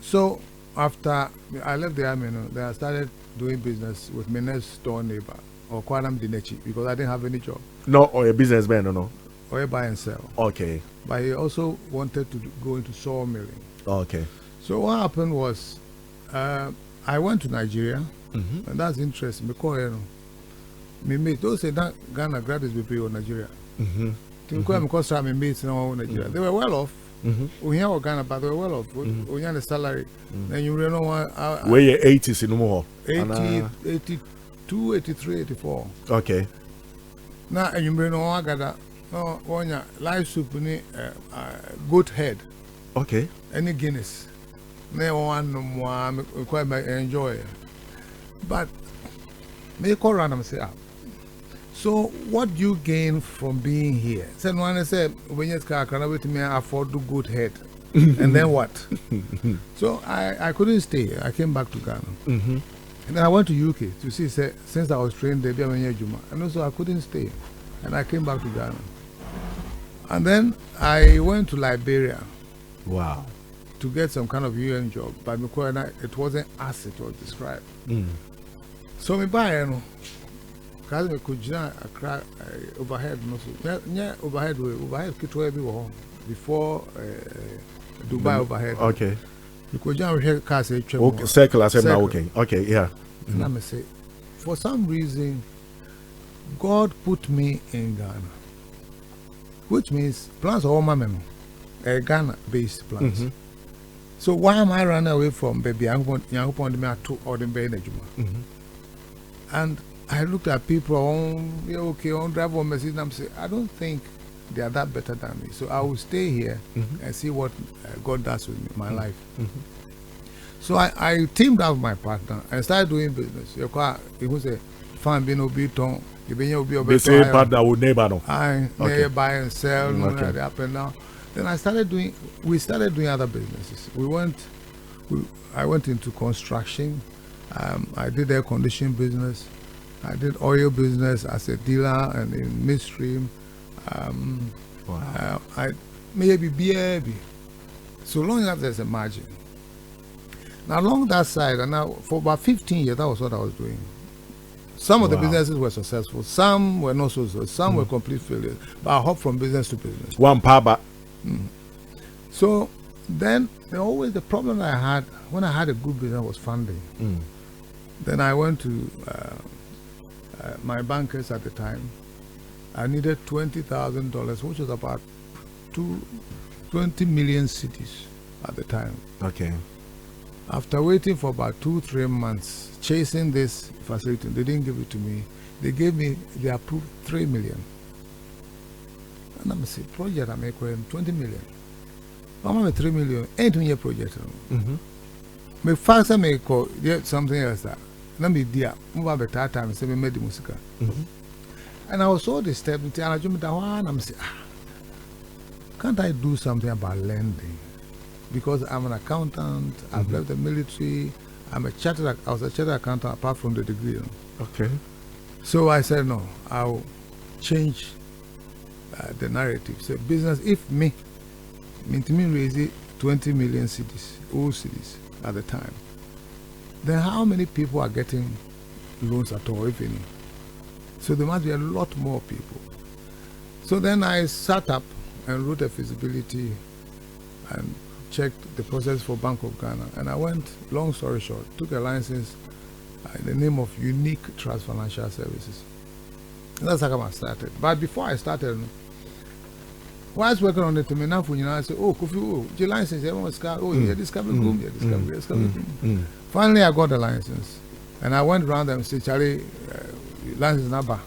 So after I left the army, then I started doing business with my next door neighbor, or Kwanam Dinechi, because I didn't have any job. No, or a businessman, no. Or a buy and sell. Okay. But he also wanted to go into sawmilling. Okay. So what happened was, I went to Nigeria, and that's interesting because me mate those say that Ghana graduates be pay on Nigeria. Because my mates in Nigeria, they were well off. We have Ghana, but they were well off. We had a salary. Then you know what? Where you 80s in more? 82, 83, 84. Okay. Now and you know I got that. No, one live soup ni goat head. Okay. Any Guinness. No one no more. Quite enjoy. But me call random say up. So what do you gain from being here? Said one said when you can wait me afford to good head. And then what? So I couldn't stay. I came back to Ghana. And then I went to UK to see since I was trained there, and also I couldn't stay. And I came back to Ghana. And then I went to Liberia. Wow. To get some kind of UN job, but it wasn't as it was described. So me buy because me could crack overhead overhead kitwe before Dubai overhead. Okay. You could just cars okay, circle I said now okay, yeah. And I say for some reason God put me in Ghana, which means plans are all my memo, Ghana based plans. So why am I running away from baby? I'm going to or the bay. And I looked at people on drive on message and I'm saying, I don't think they are that better than me. So I will stay here and see what God does with me, my life. So I teamed up with my partner and started doing business. It was a fan being obiton. The same partner with neighbor. I buy and sell, up and down. Then we started doing other businesses. I went into construction. I did air conditioning business. I did oil business as a dealer and in midstream. I maybe BAB. So long as there's a margin. Now along that side, and now for about 15 years, that was what I was doing. Some of the businesses were successful. Some were not so successful. Some were complete failures. But I hopped from business to business. One power. So then always the problem I had when I had a good business was funding. Then I went to my bankers at the time. I needed $20,000, which was about 20 million cities at the time. Okay. After waiting for about 2-3 months, chasing this facility, they didn't give it to me. They approved 3 million. And I'm saying, project I make 20 million. I'm 3 million, 8 year project. Me first I make something else that. Let me dear, move up at time and say we made the music. And I was so disturbed, and I jumped down and I'm saying, can't I do something about lending? Because I'm an accountant, I've left the military, I was a chartered accountant apart from the degree. Okay. So I said, no, I'll change the narrative. So business, if me raise 20 million cities, old cities at the time, then how many people are getting loans at all, if any? So there must be a lot more people. So then I sat up and wrote a feasibility and checked the process for Bank of Ghana. And I went, long story short, took a license in the name of Unique Trust Financial Services. And that's how I started. But before I started, while I was working on it, I said, oh, Kofi, your license, everyone's got, yeah, discovery room, yeah, discovery room. Finally, I got the license. And I went around and said, Charlie, license number.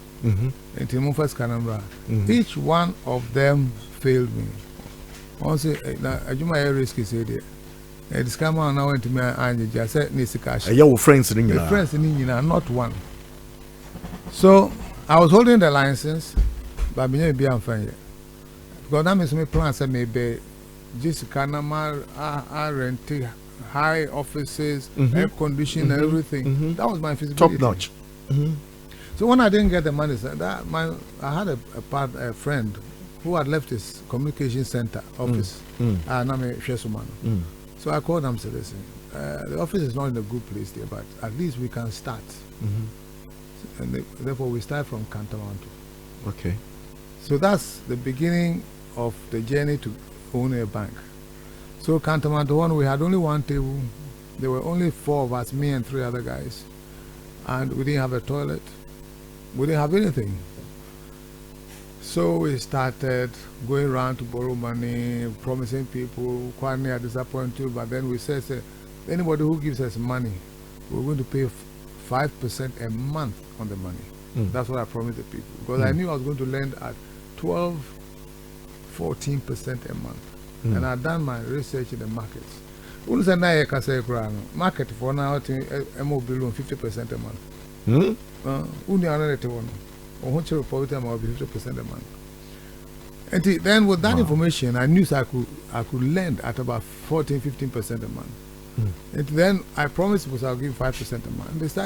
Until my first Canberra. Each one of them failed me. Also, I do my risk is here. This camera now went to me and just said, Nisikash. Your friends in England. Friends in England, not one. So I was holding the license, but I be unfair. Because that means my plans are maybe just Canama, rent high offices, air conditioning, everything. That was my feasibility. Top notch. So when I didn't get the money, I had a friend who had left his communication center office. So I called them and said, listen, the office is not in a good place there, but at least we can start. And therefore we start from Kantamanto. Okay. So that's the beginning of the journey to own a bank. So Kantamanto 1, we had only one table. There were only 4 of us, me and 3 other guys. And we didn't have a toilet. We didn't have anything. So we started going around to borrow money, promising people, quite near disappointed. But then we said, anybody who gives us money, we're going to pay 5% a month on the money. That's what I promised the people. Because I knew I was going to lend at 12-14% a month. And I'd done my research in the markets. Market for now, MO below 50% a month. Poverty amount be 50% a month. And then with that information, I knew I could lend at about 14-15% a month. And then I promised I'll give 5% a month. They started